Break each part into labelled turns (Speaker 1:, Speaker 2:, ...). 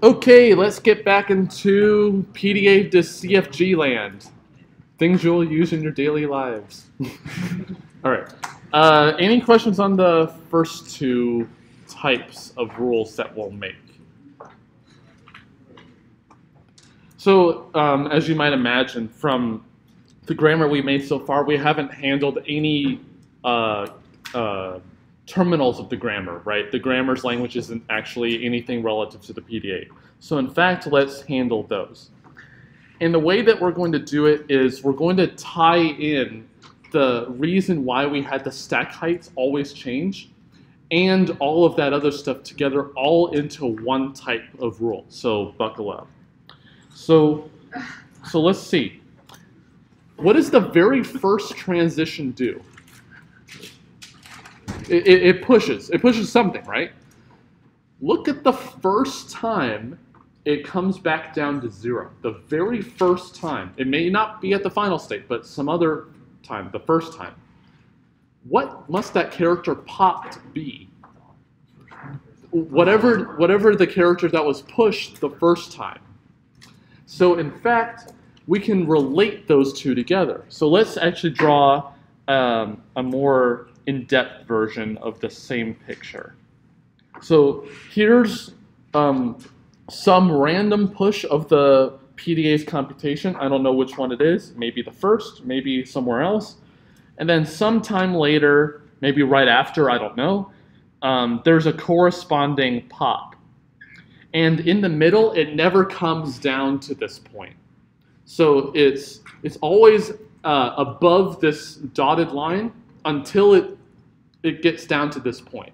Speaker 1: Okay, let's get back into PDA to CFG land. Things you'll use in your daily lives. All right. Any questions on the first two types of rules that we'll make? So, as you might imagine, from the grammar we made so far, we haven't handled any terminals of the grammar, right? The grammar's language isn't actually anything relative to the PDA. So in fact, let's handle those. And the way that we're going to do it is we're going to tie in the reason why we had the stack heights always change and all of that other stuff together all into one type of rule. So buckle up. So let's see. What does the very first transition do? It pushes something, right? Look at the first time it comes back down to 0. The very first time. It may not be at the final state, but some other time, the first time. What must that character popped be? Whatever the character that was pushed the first time. So in fact, we can relate those two together. So let's actually draw a more in-depth version of the same picture. So here's some random push of the PDA's computation. I don't know which one it is. Maybe the first, maybe somewhere else. And then sometime later, maybe right after, I don't know, there's a corresponding pop. And in the middle, it never comes down to this point. So it's always above this dotted line until it gets down to this point.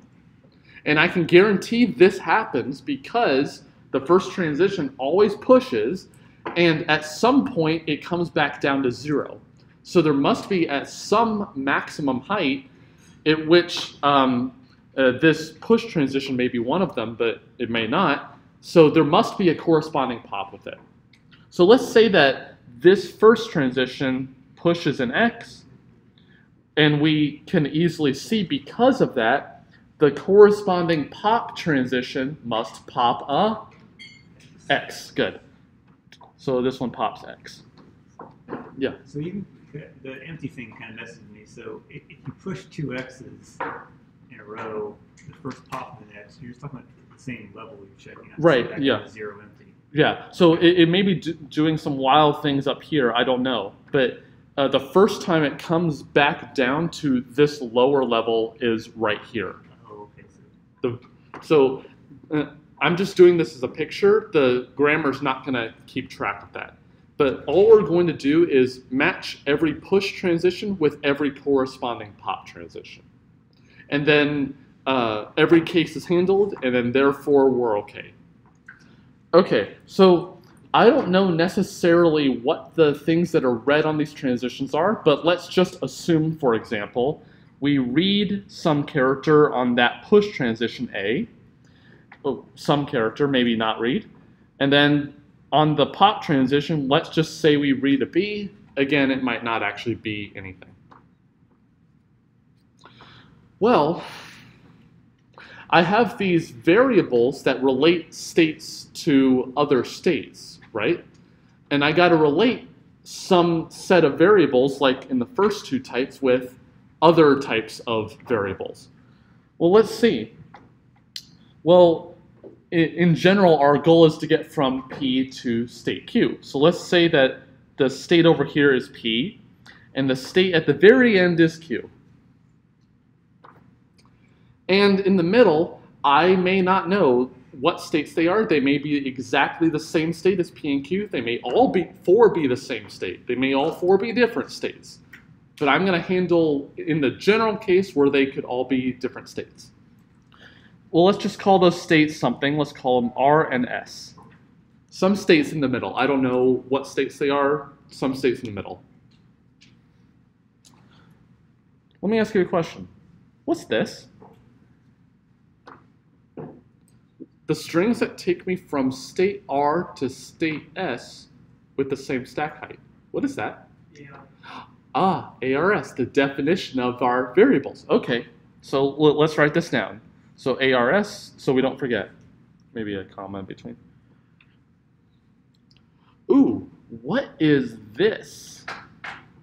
Speaker 1: And I can guarantee this happens because the first transition always pushes, and at some point it comes back down to 0. So there must be at some maximum height at which this push transition may be one of them, but it may not. So there must be a corresponding pop with it. So let's say that this first transition pushes an X, and we can easily see because of that, the corresponding pop transition must pop a X. Good. So this one pops X. Yeah.
Speaker 2: So the empty thing kind of messes with me. So if you push 2 X's in a row, the first pop of an X, you're just talking about the same level you're checking out.
Speaker 1: Right,
Speaker 2: So
Speaker 1: yeah.
Speaker 2: 0 empty.
Speaker 1: Yeah, so it may be doing some wild things up here, I don't know. But the first time it comes back down to this lower level is right here.
Speaker 2: Oh, okay.
Speaker 1: So I'm just doing this as a picture. The grammar's not going to keep track of that. But all we're going to do is match every push transition with every corresponding pop transition. And then every case is handled, and then therefore we're okay. Okay, so I don't know necessarily what the things that are read on these transitions are, but let's just assume, for example, we read some character on that push transition A, some character, maybe not read, and then on the pop transition, let's just say we read a B. Again, it might not actually be anything. Well, I have these variables that relate states to other states, right? And I got to relate some set of variables, like in the first two types, with other types of variables. Well, let's see. Well, in general, our goal is to get from P to state Q. So let's say that the state over here is P, and the state at the very end is Q. And in the middle, I may not know what states they are. They may be exactly the same state as P and Q. They may all be the same state. They may all 4 be different states. But I'm going to handle in the general case where they could all be different states. Well, let's just call those states something. Let's call them R and S. Some states in the middle. I don't know what states they are. Some states in the middle. Let me ask you a question. What's this? The strings that take me from state R to state S with the same stack height. What is that? Yeah. Ah, ARS, the definition of our variables. Okay, so let's write this down. So ARS, so we don't forget. Maybe a comma in between. what is this?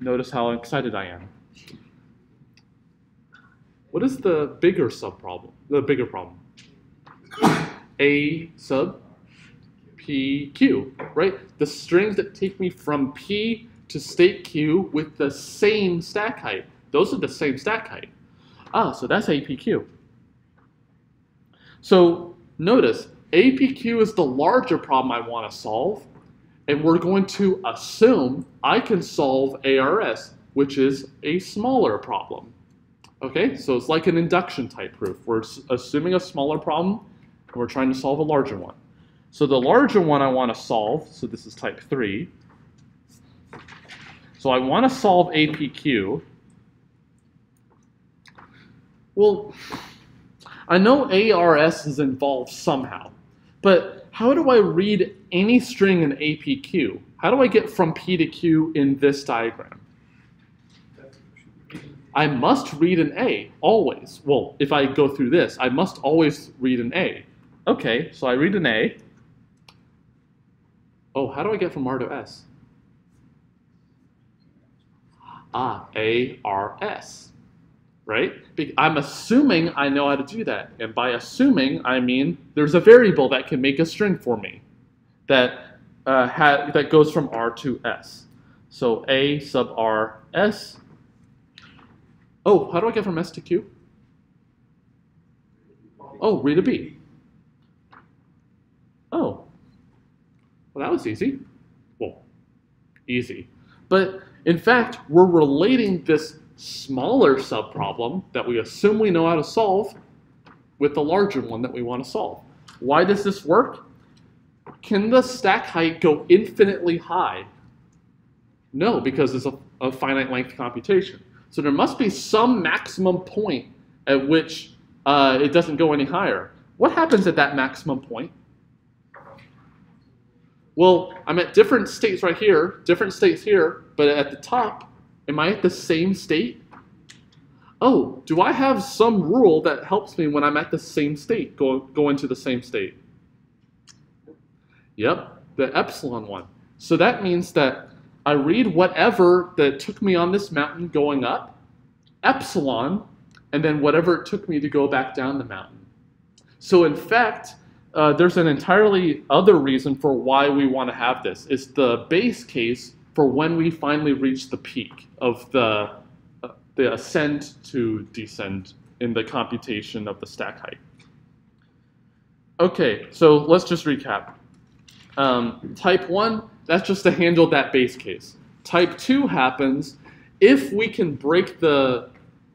Speaker 1: Notice how excited I am. What is the bigger subproblem? The bigger problem? A sub PQ, right? The strings that take me from P to state Q with the same stack height. Those are the same stack height. Ah, so that's APQ. So notice, APQ is the larger problem I want to solve, and we're going to assume I can solve ARS, which is a smaller problem. Okay, so it's like an induction type proof. We're assuming a smaller problem, and we're trying to solve a larger one. So the larger one I want to solve, so this is type 3. So I want to solve APQ. Well, I know ARS is involved somehow, but how do I read any string in APQ? How do I get from P to Q in this diagram? I must read an A, always. Well, if I go through this, I must always read an A. Okay, so I read an A. Oh, how do I get from R to S? Ah, ARS, right? I'm assuming I know how to do that. And by assuming, I mean there's a variable that can make a string for me that, that goes from R to S. So A sub R S. Oh, how do I get from S to Q? Oh, read a B. Oh, well, that was easy. Well, easy. But in fact, we're relating this smaller subproblem that we assume we know how to solve with the larger one that we want to solve. Why does this work? Can the stack height go infinitely high? No, because it's a finite length computation. So there must be some maximum point at which it doesn't go any higher. What happens at that maximum point? Well, I'm at different states right here, different states here, but at the top, am I at the same state? Oh, do I have some rule that helps me when I'm at the same state, go into the same state? Yep, the epsilon one. So that means that I read whatever that took me on this mountain going up, epsilon, and then whatever it took me to go back down the mountain. So in fact, there's an entirely other reason for why we want to have this. It's the base case for when we finally reach the peak of the ascent to descent in the computation of the stack height. Okay, so let's just recap. Type 1, that's just to handle that base case. Type 2 happens if we can break the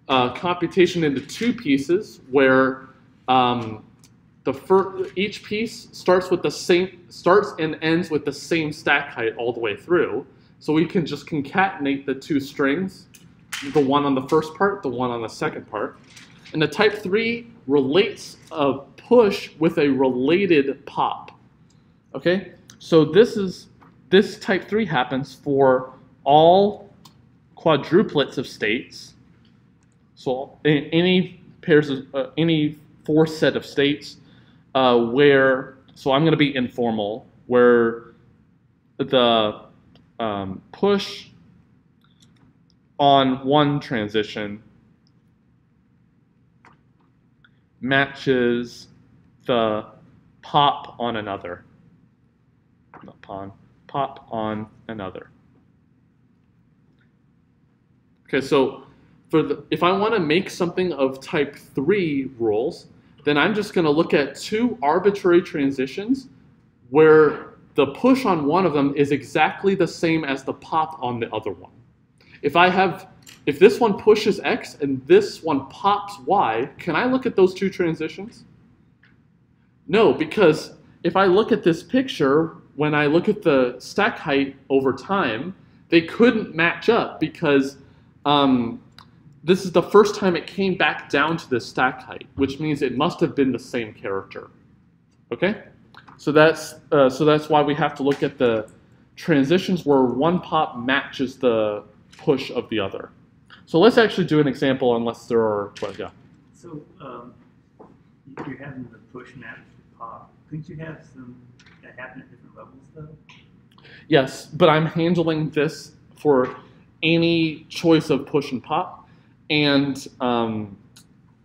Speaker 1: computation into two pieces where each piece starts and ends with the same stack height all the way through. So we can just concatenate the two strings, the one on the first part, the one on the second part. And the type 3 relates a push with a related pop. Okay, so this type 3 happens for all quadruplets of states. So in any pairs of any fourth set of states where, so I'm going to be informal, where the push on one transition matches the pop on another. Not pawn, pop on another. Okay, so if I want to make something of type 3 rules, then I'm just going to look at two arbitrary transitions where the push on one of them is exactly the same as the pop on the other one. If this one pushes X and this one pops Y, can I look at those two transitions? No, because if I look at this picture, when I look at the stack height over time, they couldn't match up because this is the first time it came back down to the stack height, which means it must have been the same character. Okay, so that's why we have to look at the transitions where one pop matches the push of the other. So let's actually do an example, unless there are, well, yeah.
Speaker 2: So you're having the push match the pop. Couldn't you have some that happen at different levels though?
Speaker 1: Yes, but I'm handling this for any choice of push and pop, and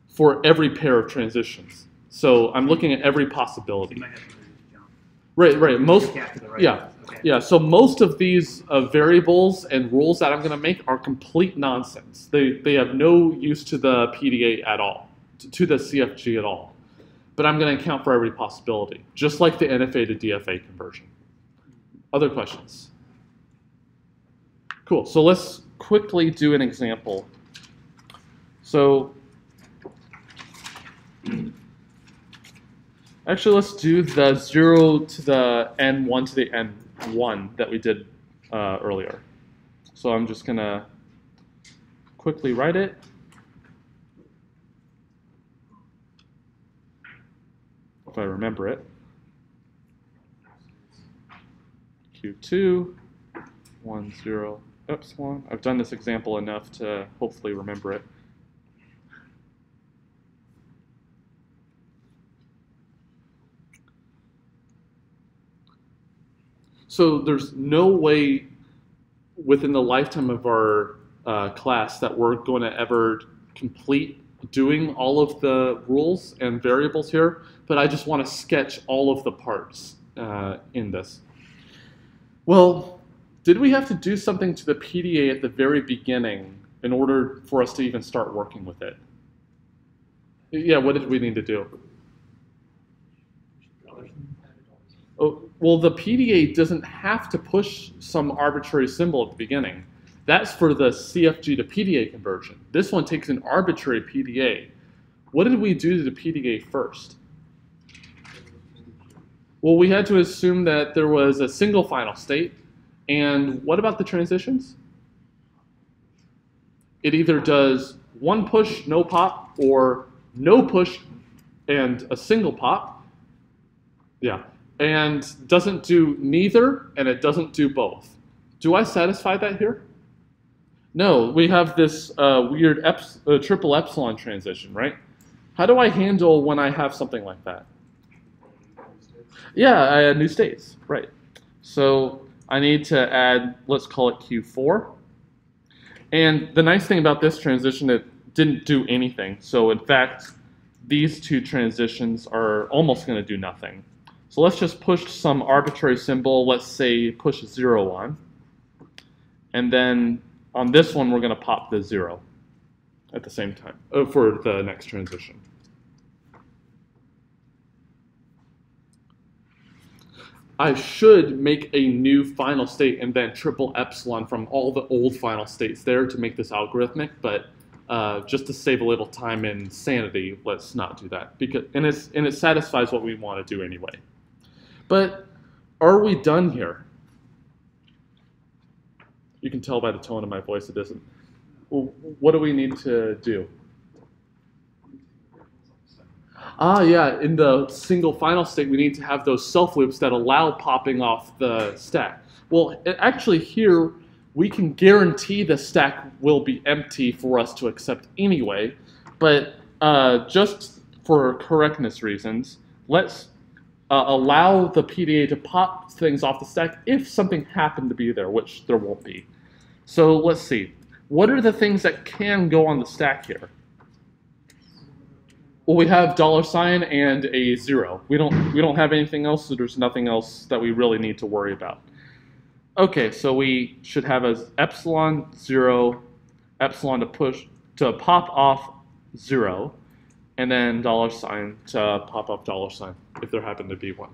Speaker 1: for every pair of transitions. So I'm looking at every possibility.
Speaker 2: You might have to jump.
Speaker 1: Right. Most,
Speaker 2: Back to the right.
Speaker 1: yeah,
Speaker 2: Okay.
Speaker 1: yeah. So most of these variables and rules that I'm going to make are complete nonsense. They have no use to the PDA at all, to the CFG at all. But I'm going to account for every possibility, just like the NFA to DFA conversion. Other questions? Cool. So let's quickly do an example. So actually, let's do the 0 to the n1 to the n1 that we did earlier. So I'm just going to quickly write it. If I remember it. Q2, 1, 0, epsilon. I've done this example enough to hopefully remember it. So there's no way within the lifetime of our class that we're going to ever complete doing all of the rules and variables here, but I just want to sketch all of the parts in this. Well, did we have to do something to the PDA at the very beginning in order for us to even start working with it? Yeah, what did we need to do? Oh, well, the PDA doesn't have to push some arbitrary symbol at the beginning. That's for the CFG to PDA conversion. This one takes an arbitrary PDA. What did we do to the PDA first? Well, we had to assume that there was a single final state. And what about the transitions? It either does one push, no pop, or no push and a single pop. Yeah. And doesn't do neither, and it doesn't do both. Do I satisfy that here? No, we have this weird triple epsilon transition, right? How do I handle when I have something like that? Yeah, I add new states, right. So I need to add, let's call it Q4. And the nice thing about this transition, it didn't do anything. So in fact, these two transitions are almost going to do nothing. So let's just push some arbitrary symbol, let's say push 0 on. And then on this one, we're going to pop the 0 at the same time for the next transition. I should make a new final state and then triple epsilon from all the old final states there to make this algorithmic, but just to save a little time and sanity, let's not do that. And it satisfies what we want to do anyway. But are we done here? You can tell by the tone of my voice it isn't. Well, what do we need to do? Yeah, in the single final state, we need to have those self loops that allow popping off the stack. Well, actually here, we can guarantee the stack will be empty for us to accept anyway, but just for correctness reasons, let's allow the PDA to pop things off the stack if something happened to be there, which there won't be. So let's see. What are the things that can go on the stack here? Well, we have $sign and a 0. We don't have anything else, so there's nothing else that we really need to worry about. Okay, so we should have as epsilon 0, epsilon to pop off 0, and then $sign to pop off $sign if there happened to be one.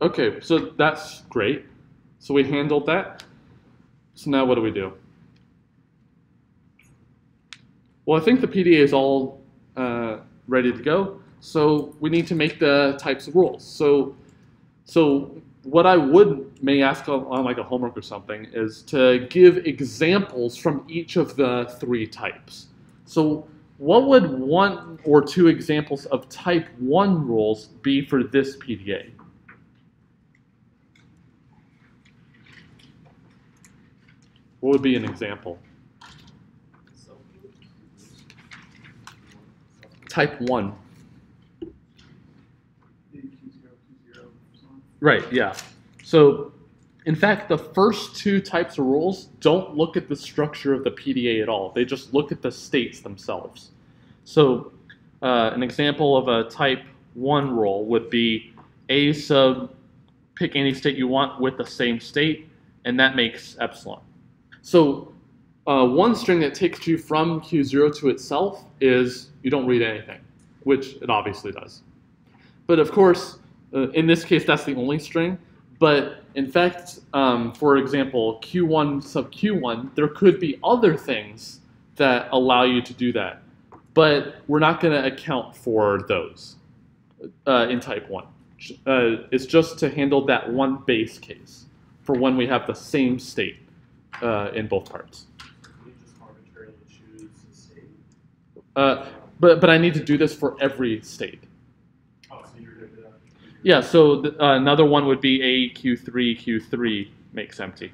Speaker 1: Okay, so that's great. So we handled that. So now what do we do? Well, I think the PDA is all ready to go. So we need to make the types of rules. So what I may ask on like a homework or something is to give examples from each of the 3 types. So what would 1 or 2 examples of type 1 rules be for this PDA? What would be an example? Type 1. Right, yeah. So in fact, the first two types of rules don't look at the structure of the PDA at all. They just look at the states themselves. So an example of a type 1 rule would be A sub pick any state you want with the same state, and that makes epsilon. So one string that takes you from Q0 to itself is you don't read anything, which it obviously does. But of course, in this case, that's the only string. But in fact, for example, Q1 sub Q1, there could be other things that allow you to do that. But we're not going to account for those in type 1. It's just to handle that one base case for when we have the same state in both parts.
Speaker 3: You just arbitrarily choose a state?
Speaker 1: But I need to do this for every state.
Speaker 3: Oh, so you're going to do that?
Speaker 1: Yeah, so another one would be A, Q3, Q3 makes empty.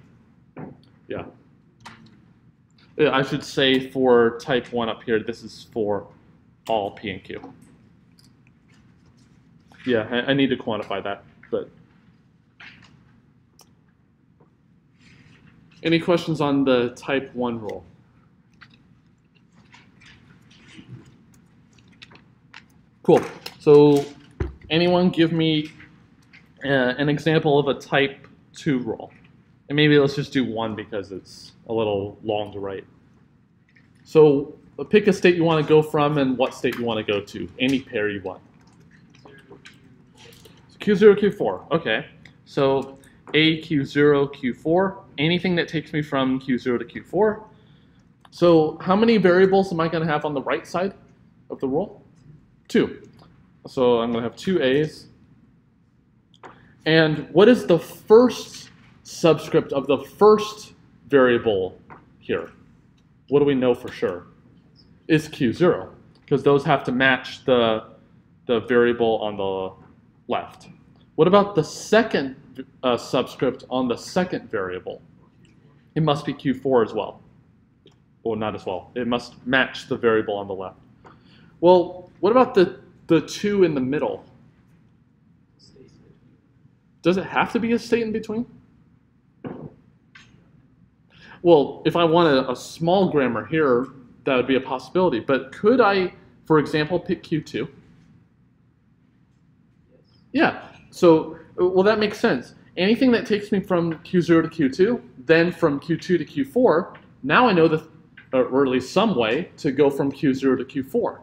Speaker 1: Yeah. I should say for type 1 up here, this is for all P and Q. Yeah, I need to quantify that, but. Any questions on the type 1 rule? Cool. So anyone give me an example of a type 2 rule? And maybe let's just do one because it's a little long to write. So pick a state you want to go from and what state you want to go to. Any pair you want. Q0, Q4. Okay. So A, Q0, Q4. Anything that takes me from Q0 to Q4. So how many variables am I going to have on the right side of the rule? 2. So I'm going to have 2 A's. And what is the first subscript of the first variable here? What do we know for sure? Is Q0, because those have to match the variable on the left. What about the second subscript on the second variable? It must be Q4 as well. Well, not as well. It must match the variable on the left. Well, what about the 2 in the middle? Does it have to be a state in between? Well, if I want a small grammar here, that would be a possibility. But could I, for example, pick Q2? Yeah. So, well, that makes sense. Anything that takes me from Q0 to Q2, then from Q2 to Q4, now I know or at least some way to go from Q0 to Q4.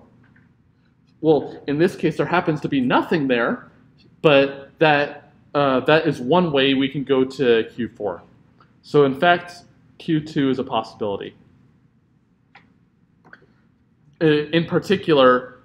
Speaker 1: Well, in this case, there happens to be nothing there, but that is one way we can go to Q4. So in fact, Q2 is a possibility. In particular,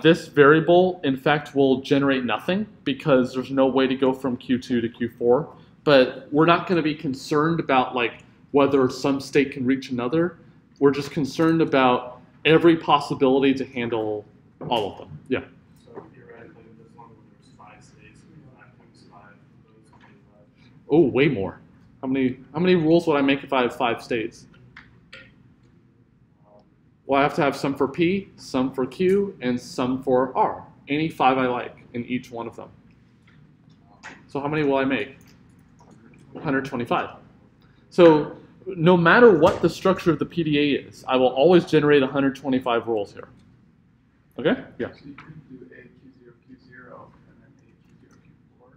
Speaker 1: this variable, in fact, will generate nothing because there's no way to go from Q2 to Q4. But we're not going to be concerned about like whether some state can reach another. We're just concerned about every possibility to handle all of them. Yeah.
Speaker 3: So theoretically, this one when there's 5 states, 5 times 5, those 25.
Speaker 1: Oh, way more. How many rules would I make if I have 5 states? Well, I have to have some for P, some for Q, and some for R. Any 5 I like in each one of them. So how many will I make? 125. So no matter what the structure of the PDA is, I will always generate 125 rules here. Okay? Yeah.
Speaker 3: So you could do A, Q0, Q0, and then A, Q0, Q4.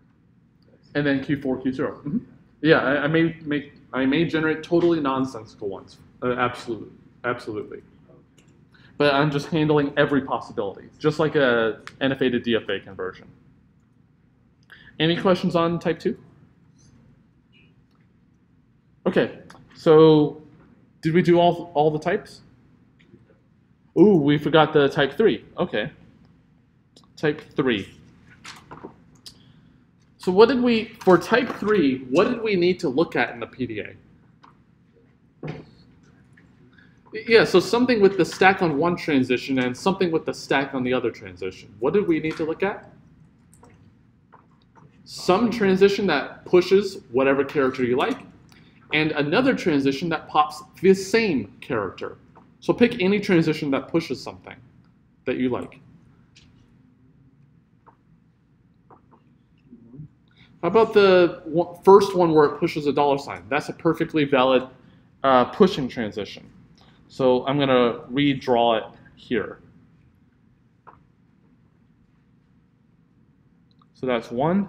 Speaker 1: And then Q4, Q0. Mm-hmm. Yeah, I may generate totally nonsensical ones. Absolutely. But I'm just handling every possibility, just like a NFA to DFA conversion. Any questions on type 2? Okay, so did we do all the types? Ooh, we forgot the type 3. Okay. Type 3. So for type 3, what did we need to look at in the PDA? Yeah, so something with the stack on one transition and something with the stack on the other transition. What did we need to look at? Some transition that pushes whatever character you like, and another transition that pops the same character. So pick any transition that pushes something that you like. How about the first one where it pushes a $? That's a perfectly valid pushing transition. So I'm going to redraw it here. So that's 1.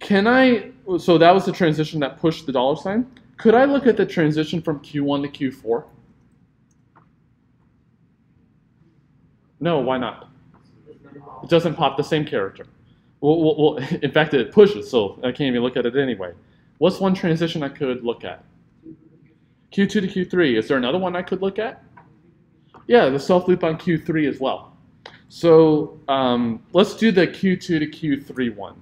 Speaker 1: So that was the transition that pushed the $? Could I look at the transition from Q1 to Q4? No, why not? It doesn't pop the same character. Well, in fact, it pushes, so I can't even look at it anyway. What's one transition I could look at? Q2 to Q3. Is there another one I could look at? Yeah, the self-loop on Q3 as well. So let's do the Q2 to Q3 one.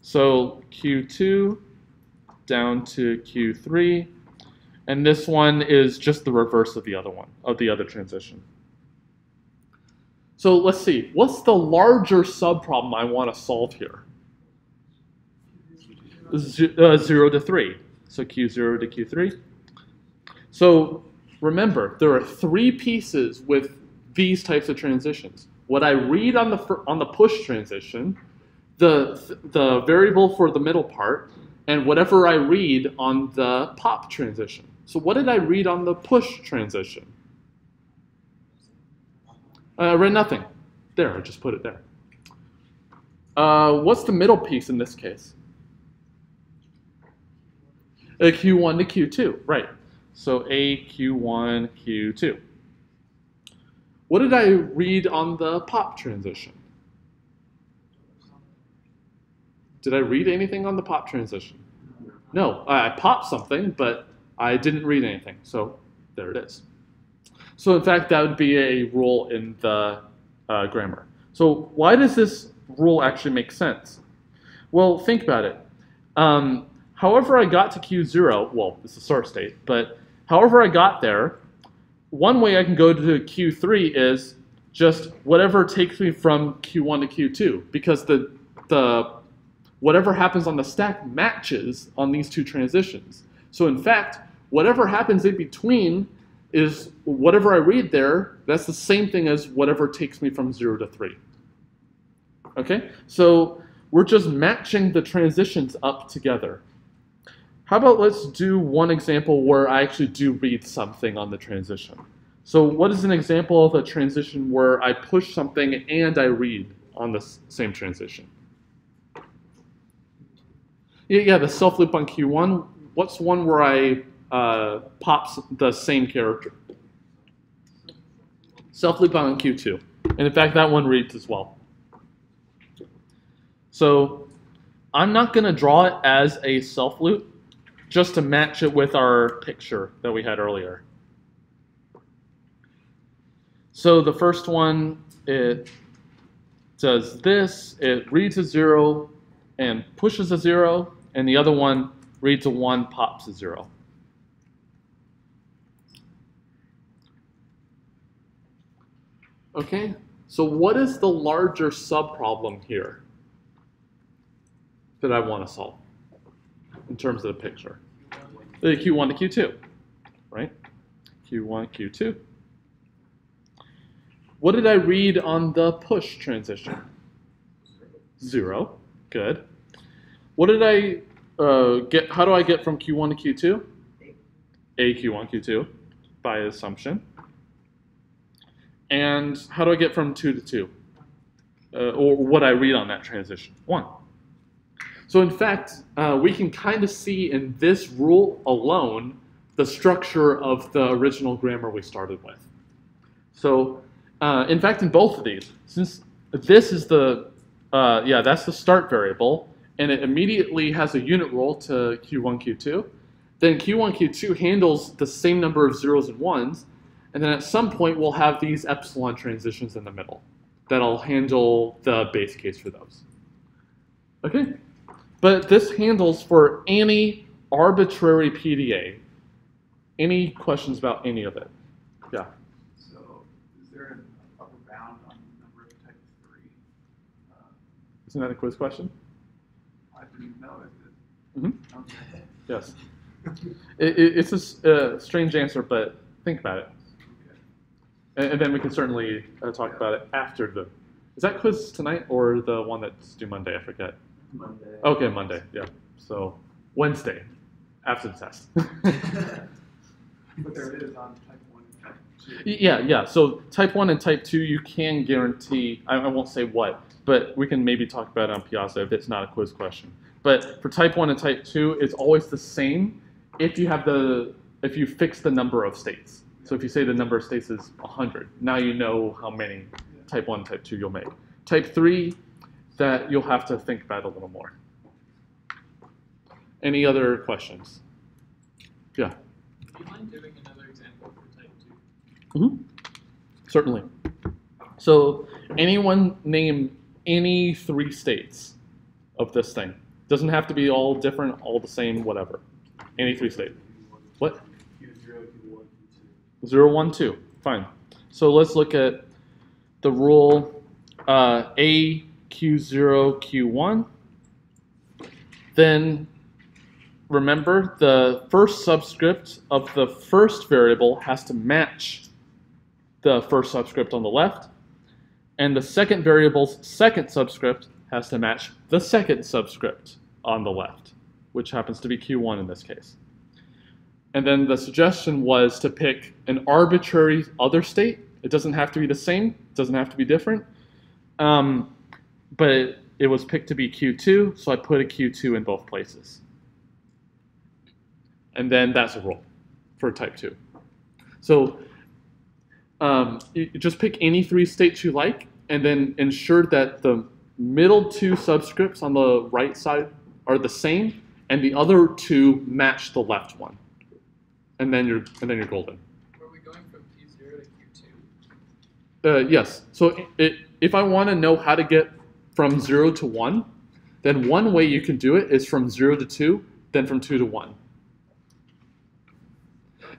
Speaker 1: So Q2 down to Q3, and this one is just the reverse of the other one, of the other transition. So let's see, what's the larger subproblem I want to solve here? 0 to 3, so Q0 to Q3. So remember, there are 3 pieces with these types of transitions. What I read on the push transition, the variable for the middle part, and whatever I read on the pop transition. So what did I read on the push transition? I read nothing. There, I just put it there. What's the middle piece in this case? Q1 to Q2, right. So A, Q1, Q2. What did I read on the pop transition? Did I read anything on the pop transition? No, I popped something, but I didn't read anything. So there it is. So in fact, that would be a rule in the grammar. So why does this rule actually make sense? Well, think about it. However I got to Q0, well, it's the start state, but however I got there, one way I can go to Q3 is just whatever takes me from Q1 to Q2, because the whatever happens on the stack matches on these 2 transitions. So in fact, whatever happens in between is whatever I read there, that's the same thing as whatever takes me from 0 to 3. Okay, so we're just matching the transitions up together. How about let's do one example where I actually do read something on the transition. So what is an example of a transition where I push something and I read on the same transition? Yeah, the self loop on Q1. What's one where I pops the same character? Self loop on Q2. And in fact, that one reads as well. So I'm not going to draw it as a self loop, just to match it with our picture that we had earlier. So the first one, it does this. It reads a 0 and pushes a 0. And the other one reads a 1, pops a 0. Okay, so what is the larger subproblem here that I want to solve in terms of the picture? The Q1 to Q2, right? Q1, Q2. What did I read on the push transition? 0, good. What did I get? How do I get from Q1 to Q2? A Q1, Q2 by assumption. And how do I get from 2 to 2? Or what I read on that transition? 1. So in fact, we can kind of see in this rule alone the structure of the original grammar we started with. So in fact, in both of these, since this is the, that's the start variable, and it immediately has a unit rule to Q1, Q2, then Q1, Q2 handles the same number of 0s and 1s, and then at some point we'll have these epsilon transitions in the middle that'll handle the base case for those. Okay, but this handles for any arbitrary PDA. Any questions about any of it? Yeah.
Speaker 4: So is there an upper bound on the number of type 3?
Speaker 1: Isn't that a quiz question?
Speaker 4: I didn't know it.
Speaker 1: Mm-hmm.
Speaker 4: Okay.
Speaker 1: Yes. It's a strange answer, but think about it. Okay. And then we can certainly talk about it after the... Is that quiz tonight or the one that's due Monday? I forget.
Speaker 3: Monday.
Speaker 1: Okay, Monday, yeah. So Wednesday, after the test.
Speaker 4: But there it is on type 1 and type 2.
Speaker 1: Yeah. So type 1 and type 2, you can guarantee, I won't say what, but we can maybe talk about it on Piazza if it's not a quiz question. But for type 1 and type 2, it's always the same if you fix the number of states. So if you say the number of states is 100, now you know how many type 1 and type 2 you'll make. Type 3, that you'll have to think about a little more. Any other questions? Yeah.
Speaker 5: Do you mind giving another example for type 2?
Speaker 1: Mm-hmm. Certainly. So anyone name any 3 states of this thing. Doesn't have to be all different, all the same, whatever. Any 3 states. What?
Speaker 3: Q0, Q1, Q2.
Speaker 1: 0, 1, 2. Fine. So let's look at the rule A, Q0, Q1. Then remember, the first subscript of the first variable has to match the first subscript on the left, and the second variable's second subscript has to match the second subscript on the left, which happens to be Q1 in this case. And then the suggestion was to pick an arbitrary other state. It doesn't have to be the same, it doesn't have to be different, but it was picked to be Q2, so I put a Q2 in both places. And then that's a rule for type 2. So you just pick any 3 states you like, and then ensure that the middle 2 subscripts on the right side are the same, and the other 2 match the left one. And then you're golden.
Speaker 5: Were we going from Q0 to Q2?
Speaker 1: Yes. So if I want to know how to get from 0 to 1, then one way you can do it is from 0 to 2, then from 2 to 1.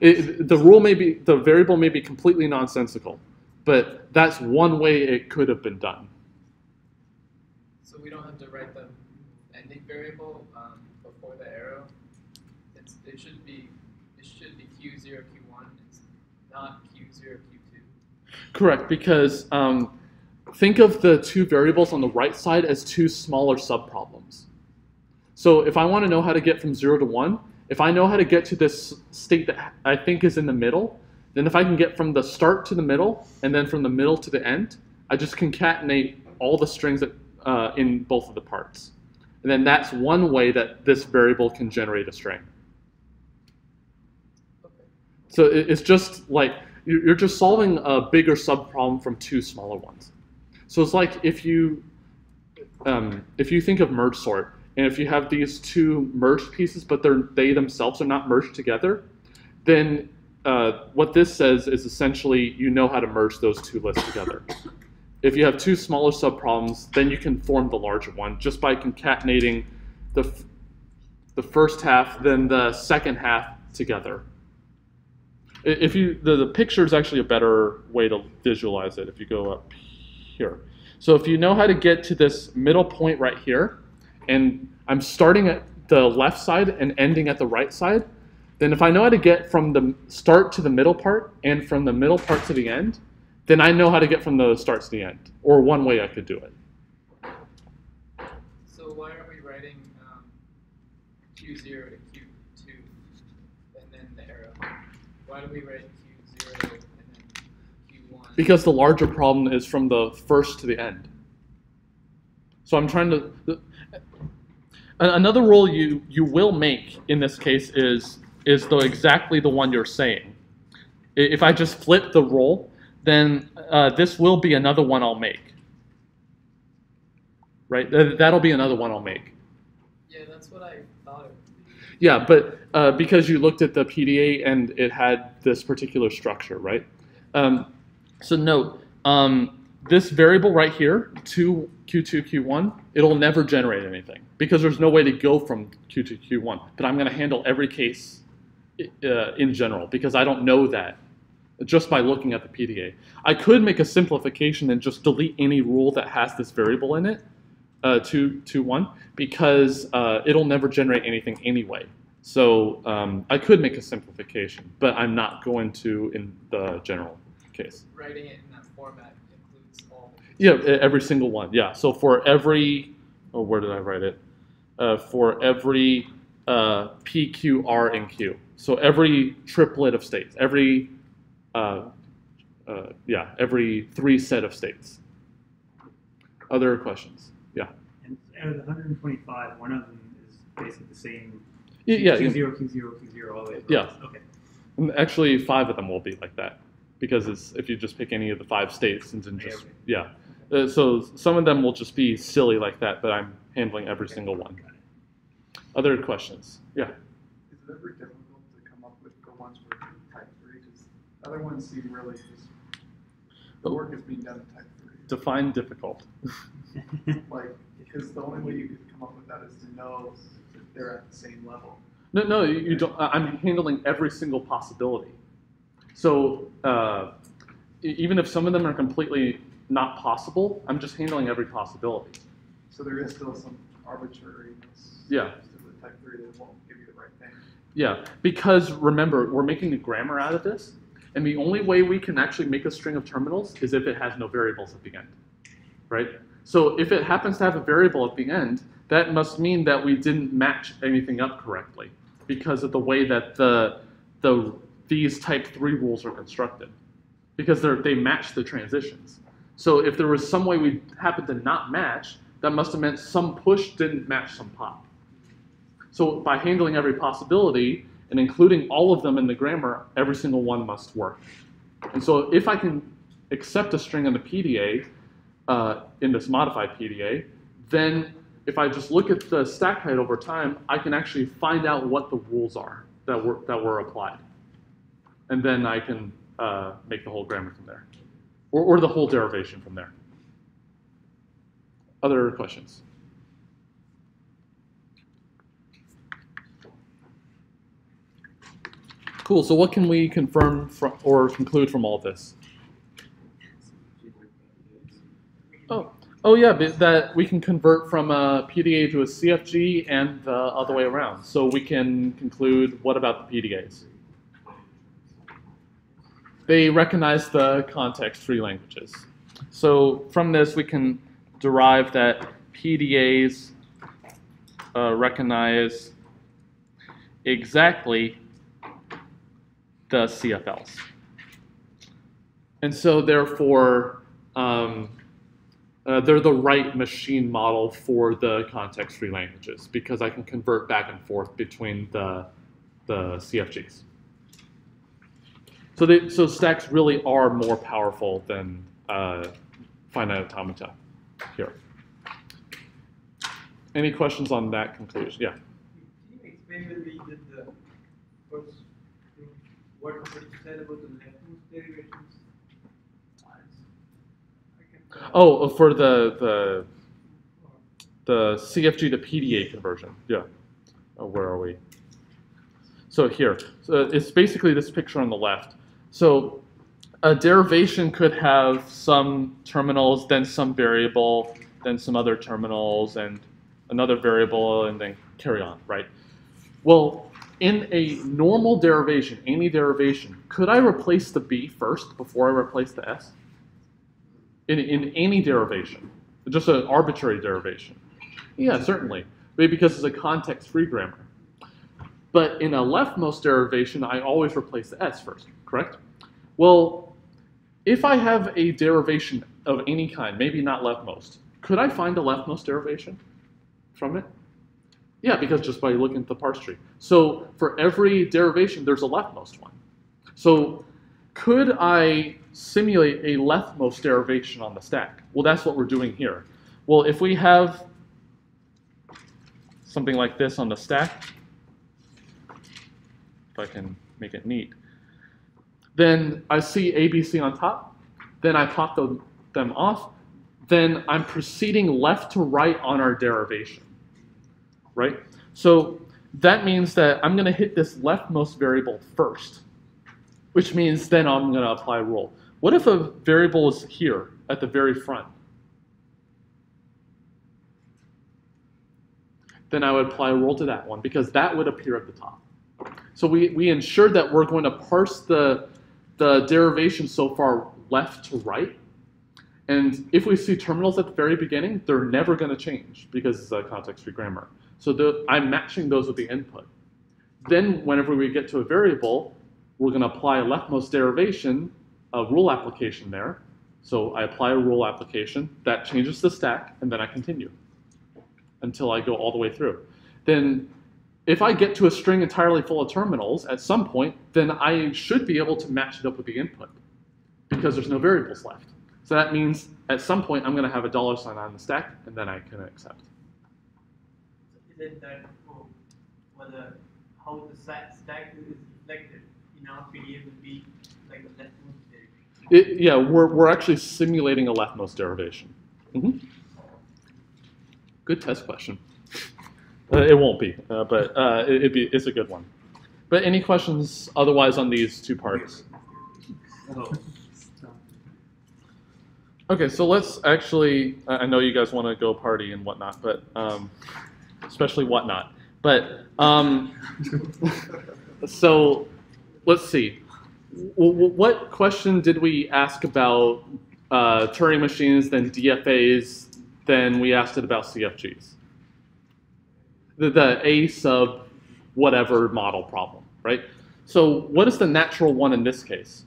Speaker 1: The variable may be completely nonsensical, but that's one way it could have been done.
Speaker 5: So we don't have to write the ending variable before the arrow. It should be Q0, Q1. It's not Q0, Q2.
Speaker 1: Correct, because think of the 2 variables on the right side as 2 smaller subproblems. So if I want to know how to get from 0 to 1, if I know how to get to this state that I think is in the middle, then if I can get from the start to the middle and then from the middle to the end, I just concatenate all the strings that, in both of the parts. And then that's one way that this variable can generate a string.
Speaker 5: Okay.
Speaker 1: So it's just like, you're just solving a bigger subproblem from 2 smaller ones. So it's like if you think of merge sort, and if you have these 2 merged pieces, but they themselves are not merged together, then what this says is essentially you know how to merge those 2 lists together. If you have 2 smaller subproblems, then you can form the larger one just by concatenating the first half, then the second half together. The picture is actually a better way to visualize it if you go up here. So if you know how to get to this middle point right here, and I'm starting at the left side and ending at the right side, then if I know how to get from the start to the middle part and from the middle part to the end, then I know how to get from the start to the end, or one way I could do it.
Speaker 5: So why are we writing Q0 to Q2 and then the arrow? Why do we write Q0 and then Q1?
Speaker 1: Because the larger problem is from the first to the end. So I'm trying to... Another rule you will make in this case is exactly the one you're saying. If I just flip the role, then this will be another one I'll make. Right? That'll be another one I'll make.
Speaker 5: Yeah, that's what I thought it would be.
Speaker 1: Yeah, but because you looked at the PDA and it had this particular structure, right? So note, this variable right here, Q2, Q1, it'll never generate anything because there's no way to go from Q2 to Q1. But I'm going to handle every case in general because I don't know that just by looking at the PDA. I could make a simplification and just delete any rule that has this variable in it, 2, 1, because it'll never generate anything anyway. So I could make a simplification, but I'm not going to in the general case.
Speaker 5: Writing it in that format includes all.
Speaker 1: Yeah, every single one. Yeah. So for every oh, where did I write it? For every P, Q, R, and Q. So every triplet of states, every 3 set of states. Other questions? Yeah.
Speaker 2: And out of the 125, one of them is basically the same.
Speaker 1: Yeah.
Speaker 2: Q0, Q0, Q0, all the way across.
Speaker 1: Yeah.
Speaker 2: Okay.
Speaker 1: And actually, 5 of them will be like that, because it's, if you just pick any of the 5 states and then just, yeah. So some of them will just be silly like that, but I'm handling every single one. Other questions? Yeah.
Speaker 4: Is it ever difficult to come up with the ones for type 3? Because other ones seem really just, the work is being done in type 3.
Speaker 1: Define difficult.
Speaker 4: Like, because the only way you could come up with that is to know that they're at the same level.
Speaker 1: No, you don't. I'm handling every single possibility. So even if some of them are completely not possible, I'm just handling every possibility.
Speaker 4: So there is still some arbitrariness.
Speaker 1: Yeah.
Speaker 4: To the type 3 that won't give you the right thing.
Speaker 1: Yeah, because remember, we're making a grammar out of this, and the only way we can actually make a string of terminals is if it has no variables at the end, right? So if it happens to have a variable at the end, that must mean that we didn't match anything up correctly because of the way that these type 3 rules are constructed, because they match the transitions. So if there was some way we happened to not match, that must have meant some push didn't match some pop. So by handling every possibility and including all of them in the grammar, every single one must work. And so if I can accept a string in the PDA, in this modified PDA, then if I just look at the stack height over time, I can actually find out what the rules are that were applied. And then I can make the whole grammar from there, or the whole derivation from there. Other questions? Cool, so what can we confirm from, or conclude from all this? Oh yeah, that we can convert from a PDA to a CFG and the other way around. So we can conclude, what about the PDAs? They recognize the context-free languages. So from this, we can derive that PDAs recognize exactly the CFLs. And so therefore, they're the right machine model for the context-free languages because I can convert back and forth between the CFGs. So stacks really are more powerful than finite automata here. Any questions on that conclusion? Yeah.
Speaker 6: Can you explain when we did the first thing, what you said about the leftmost derivations?
Speaker 1: Oh, for the CFG to PDA conversion. Yeah. Oh, where are we? So here. So it's basically this picture on the left. So a derivation could have some terminals, then some variable, then some other terminals, and another variable, and then carry on, right? Well, in a normal derivation, any derivation, could I replace the B first before I replace the S? In any derivation, just an arbitrary derivation. Yeah, certainly, because it's a context-free grammar. But in a leftmost derivation, I always replace the S first, correct? Well, if I have a derivation of any kind, maybe not leftmost, could I find a leftmost derivation from it? Yeah, because just by looking at the parse tree. So for every derivation, there's a leftmost one. So could I simulate a leftmost derivation on the stack? Well, that's what we're doing here. Well, if we have something like this on the stack, if I can make it neat, then I see ABC on top, then I pop them off, then I'm proceeding left to right on our derivation, right? So that means that I'm going to hit this leftmost variable first, which means then I'm going to apply a rule. What if a variable is here at the very front? Then I would apply a rule to that one because that would appear at the top. So we ensured that we're going to parse the derivation so far left to right. And if we see terminals at the very beginning, they're never going to change because it's a context-free grammar. So I'm matching those with the input. Then whenever we get to a variable, we're going to apply a leftmost derivation, a rule application there. So I apply a rule application, that changes the stack, and then I continue until I go all the way through. Then if I get to a string entirely full of terminals at some point, then I should be able to match it up with the input because there's no variables left. So that means at some point I'm going to have a $sign on the stack, and then I can accept.
Speaker 6: Is it that how the stack is reflected in our PDA would be like a leftmost derivation?
Speaker 1: Yeah, we're actually simulating a leftmost derivation. Mm-hmm. Good test question. It won't be, but it's a good one. But any questions otherwise on these two parts? Okay, so let's actually, I know you guys want to go party and whatnot, but especially whatnot. But so let's see. What question did we ask about Turing machines, then DFAs, then we asked it about CFGs? The A sub whatever model problem, right? So what is the natural one in this case?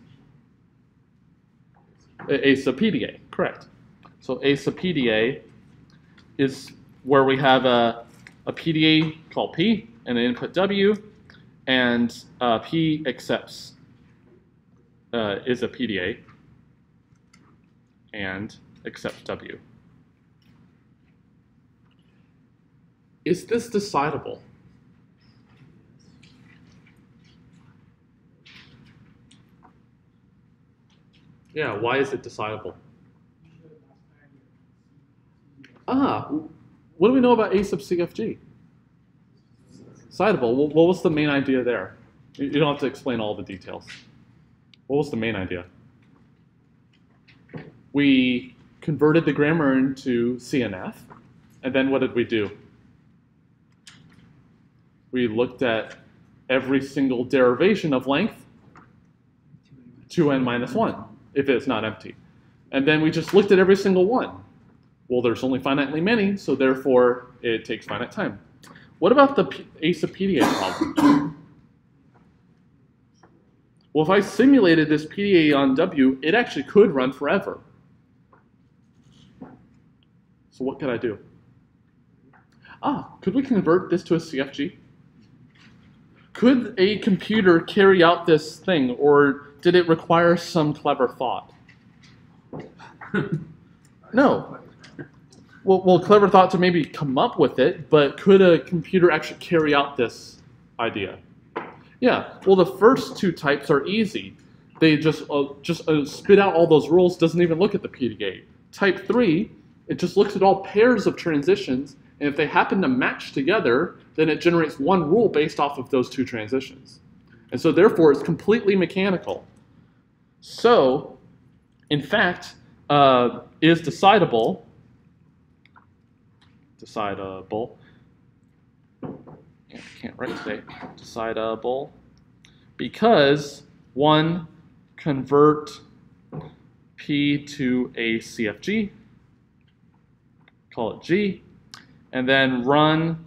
Speaker 1: A sub PDA, correct. So A sub PDA is where we have a PDA called P and an input W, and P accepts is a PDA and accepts W. Is this decidable? Yeah, why is it decidable? What do we know about A sub CFG? Decidable. What was the main idea there? You don't have to explain all the details. What was the main idea? We converted the grammar into CNF, and then what did we do? We looked at every single derivation of length 2n minus 1, if it's not empty. And then we just looked at every single one. Well, there's only finitely many, so therefore it takes finite time. What about the A sub PDA problem? Well, if I simulated this PDA on W, it actually could run forever. So what could I do? Could we convert this to a CFG? Could a computer carry out this thing, or did it require some clever thought? No. Well, clever thought to maybe come up with it, but could a computer actually carry out this idea? Yeah. Well, the first two types are easy. They just spit out all those rules, doesn't even look at the PDA. Type 3, it just looks at all pairs of transitions, and if they happen to match together, then it generates one rule based off of those two transitions. And so therefore, it's completely mechanical. So, in fact, is decidable, can't write today, decidable, because one, convert P to a CFG, call it G, and then run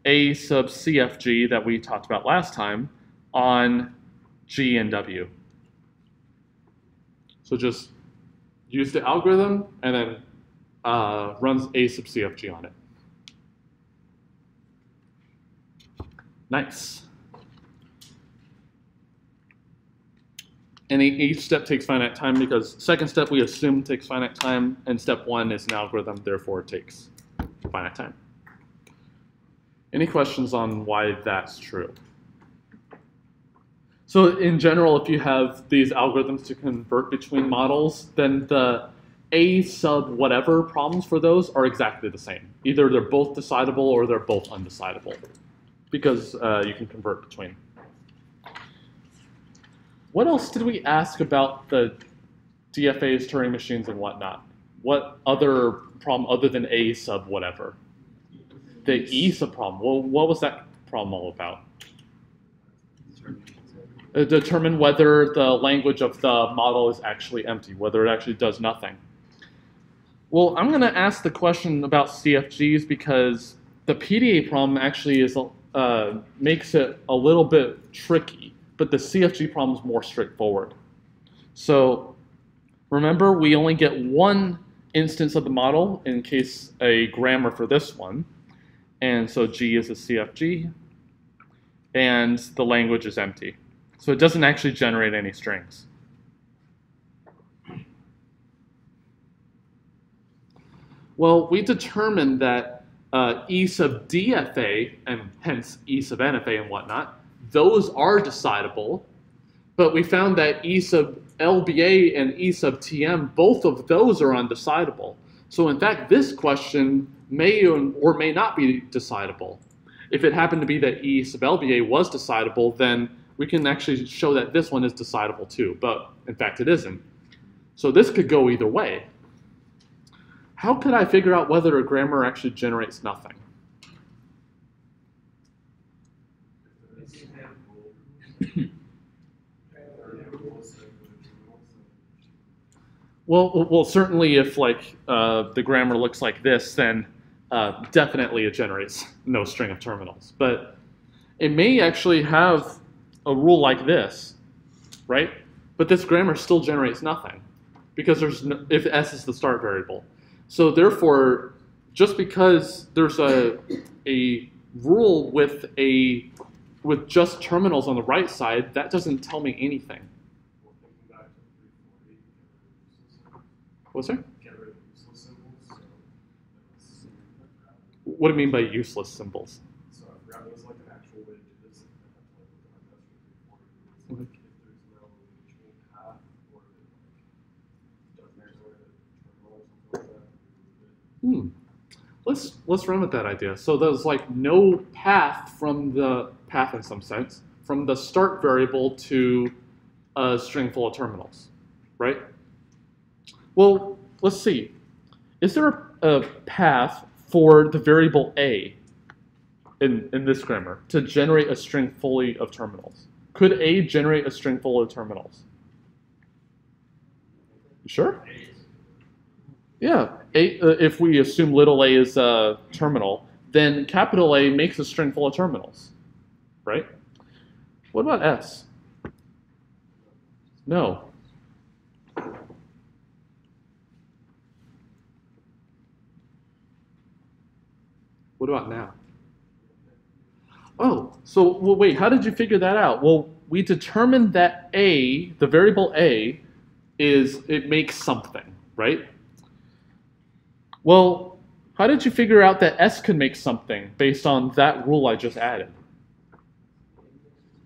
Speaker 1: A sub CFG that we talked about last time on G and W. So just use the algorithm and then runs A sub CFG on it. Nice. And each step takes finite time because second step we assume takes finite time, and step 1 is an algorithm, therefore it takes finite time. Any questions on why that's true? So in general, if you have these algorithms to convert between models, then the A sub whatever problems for those are exactly the same. Either they're both decidable or they're both undecidable, because you can convert between. What else did we ask about the DFAs, Turing machines, and whatnot? What other problem other than A sub whatever? The E sub problem. Well, what was that problem all about? Determine whether the language of the model is actually empty, whether it actually does nothing. Well, I'm going to ask the question about CFGs because the PDA problem actually makes it a little bit tricky, but the CFG problem is more straightforward. So remember, we only get one instance of the model in case a grammar for this one. And so G is a CFG, and the language is empty. So it doesn't actually generate any strings. Well, we determined that E sub Dfa, and hence E sub NFA and whatnot, those are decidable, but we found that E sub LBA and E sub TM, both of those are undecidable. So in fact, this question may or may not be decidable. If it happened to be that E sub LBA was decidable, then we can actually show that this one is decidable too, but in fact it isn't. So this could go either way. How could I figure out whether a grammar actually generates nothing? Well, certainly if like the grammar looks like this, then definitely it generates no string of terminals. But it may actually have a rule like this, right? But this grammar still generates nothing because there's no, if s is the start variable. So therefore, just because there's a rule with just terminals on the right side, that doesn't tell me anything. What's that? What do you mean by useless symbols?
Speaker 3: So I forgot it was like an actual way to do this.
Speaker 1: Mm-hmm.
Speaker 3: Like if there's no mutual path or if it doesn't actually terminal or something like that.
Speaker 1: Let's run with that idea. So there's like no path from the path in some sense from the start variable to a string full of terminals, right? Well, let's see. Is there a path for the variable a in this grammar to generate a string fully of terminals? Could a generate a string full of terminals? You sure? Yeah. If we assume little a is a terminal, then capital A makes a string full of terminals, right? What about S? No. What about now? Oh, so well, wait, how did you figure that out? Well, we determined that A, the variable A, it makes something, right? Well, how did you figure out that S could make something based on that rule I just added?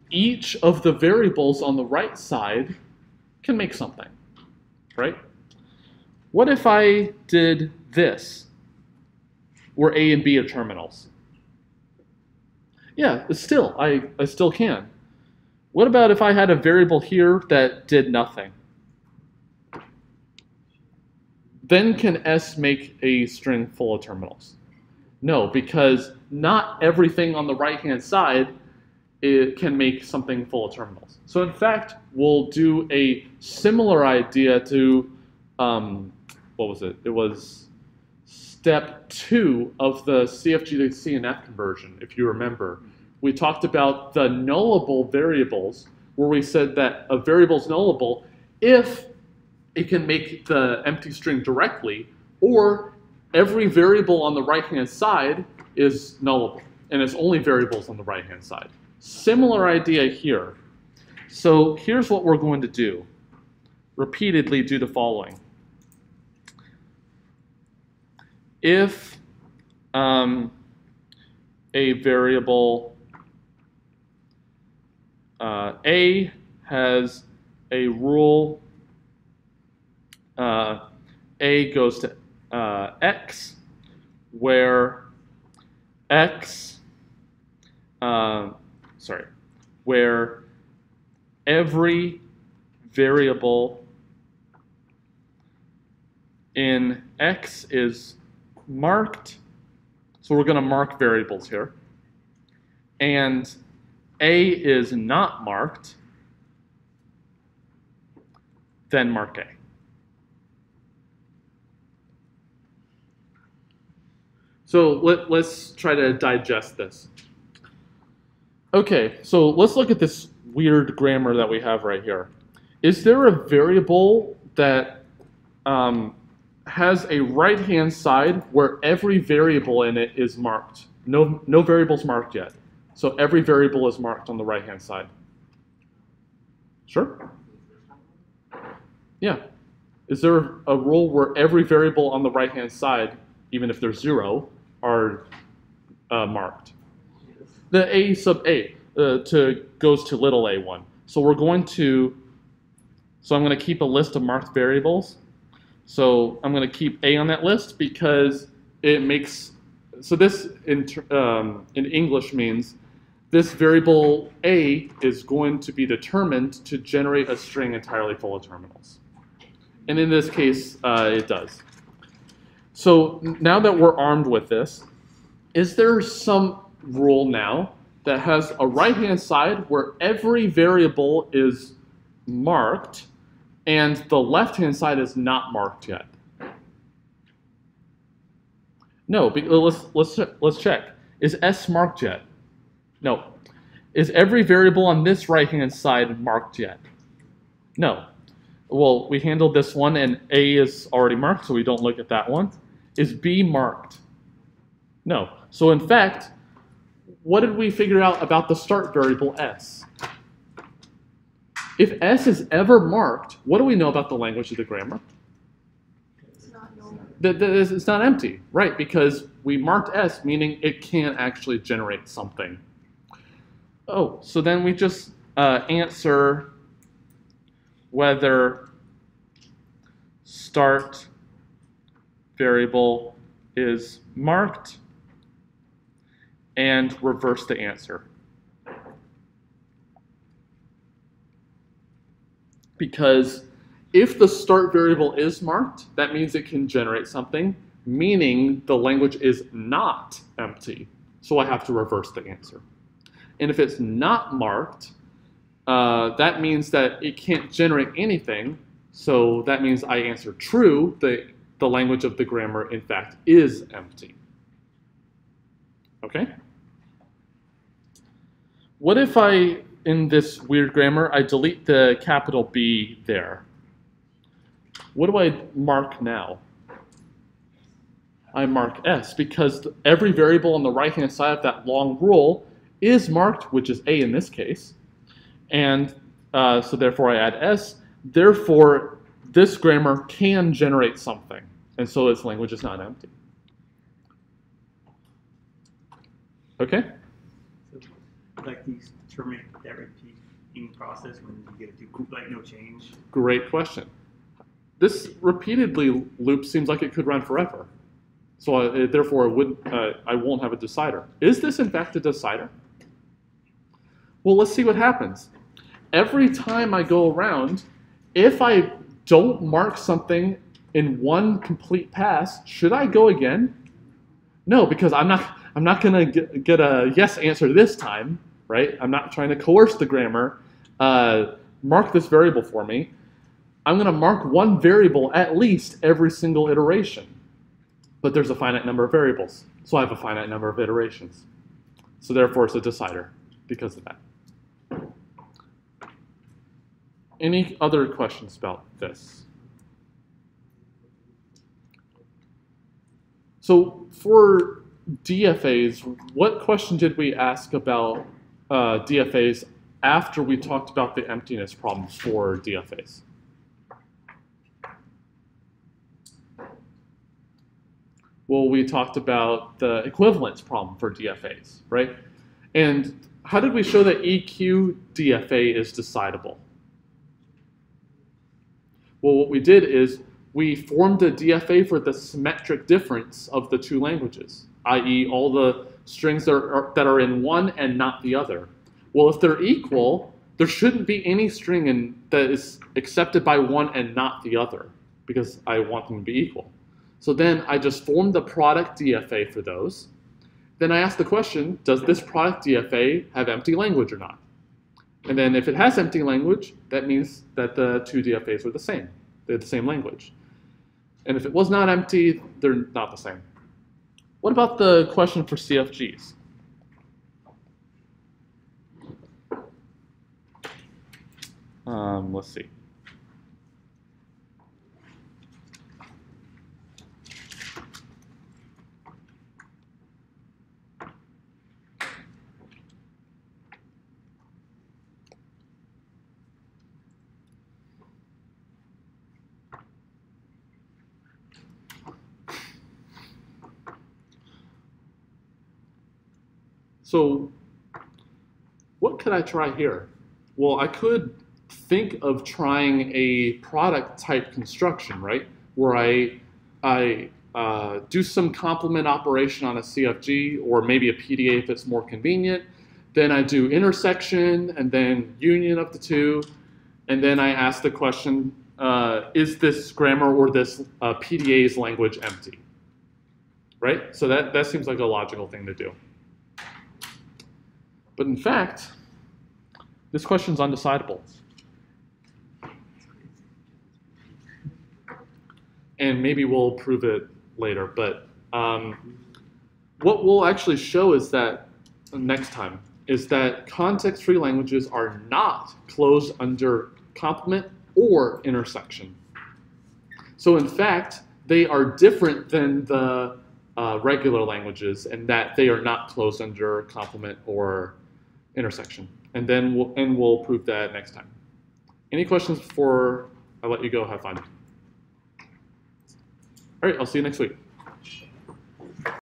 Speaker 1: Each of the variables on the right side can make something, right? What if I did this, where A and B are terminals? Yeah, still, I still can. What about if I had a variable here that did nothing? Then can S make a string full of terminals? No, because not everything on the right-hand side can make something full of terminals. So in fact, we'll do a similar idea to, what was it? It was step 2 of the CFG to CNF conversion, if you remember. We talked about the nullable variables, where we said that a variable is nullable if it can make the empty string directly, or every variable on the right-hand side is nullable, and it's only variables on the right-hand side. Similar idea here. So here's what we're going to do. Repeatedly do the following. If a variable A has a rule A goes to X, where where every variable in X is marked, so we're going to mark variables here, and A is not marked, then mark A. So let's try to digest this. Okay, so let's look at this weird grammar that we have right here. Is there a variable that has a right-hand side where every variable in it is marked? No variables marked yet. So every variable is marked on the right-hand side. Sure? Yeah. Is there a rule where every variable on the right-hand side, even if there's 0, are marked? The a sub a goes to little a1. So we're going to, so I'm going to keep a list of marked variables. So I'm going to keep a on that list because it makes, so this in English means this variable a is going to be determined to generate a string entirely full of terminals. And in this case, it does. So now that we're armed with this, is there some rule now that has a right-hand side where every variable is marked and the left-hand side is not marked yet? No, let's check. Is S marked yet? No. Is every variable on this right-hand side marked yet? No. Well, we handled this one, and A is already marked, so we don't look at that one. Is B marked? No. So in fact, what did we figure out about the start variable S? If S is ever marked, what do we know about the language of the grammar?
Speaker 7: It's not normal.
Speaker 1: It's not empty, right? Because we marked S, meaning it can actually generate something. Oh, so then we just answer whether start variable is marked and reverse the answer. Because if the start variable is marked, that means it can generate something, meaning the language is not empty. So I have to reverse the answer. And if it's not marked, that means that it can't generate anything. So that means I answer true. The language of the grammar, in fact, is empty. Okay? What if in this weird grammar, I delete the capital B there? What do I mark now? I mark S because every variable on the right-hand side of that long rule is marked, which is A in this case. And so therefore I add S. Therefore, this grammar can generate something. And so its language is not empty. Okay?
Speaker 2: So, like these terminate that repeating process when you get to do like no change.
Speaker 1: Great question. This repeatedly loop seems like it could run forever. So therefore, I won't have a decider. Is this in fact a decider? Well, let's see what happens. Every time I go around, if I don't mark something in one complete pass, should I go again? No, because I'm not going to get a yes answer this time, right? I'm not trying to coerce the grammar. Mark this variable for me. I'm going to mark one variable at least every single iteration. But there's a finite number of variables, so I have a finite number of iterations. So therefore, it's a decider because of that. Any other questions about this? So for DFAs, what question did we ask about DFAs after we talked about the emptiness problem for DFAs? Well, we talked about the equivalence problem for DFAs, right? And how did we show that EQ DFA is decidable? Well, what we did is we formed a DFA for the symmetric difference of the two languages, i.e. all the strings that are in one and not the other. Well, if they're equal, there shouldn't be any string that is accepted by one and not the other, because I want them to be equal. So then I just formed the product DFA for those. Then I asked the question, does this product DFA have empty language or not? And then if it has empty language, that means that the two DFAs are the same. They're the same language. And if it was not empty, they're not the same. What about the question for CFGs? Let's see. So what could I try here? Well, I could think of trying a product type construction, right? Where I do some complement operation on a CFG or maybe a PDA if it's more convenient. Then I do intersection and then union of the two. And then I ask the question, is this grammar or this PDA's language empty? Right? So that seems like a logical thing to do. But in fact, this question's undecidable. And maybe we'll prove it later, but what we'll actually show is that, next time, is that context-free languages are not closed under complement or intersection. So in fact, they are different than the regular languages in that they are not closed under complement or intersection. And then we'll prove that next time. Any questions before I let you go have fun? All right, I'll see you next week.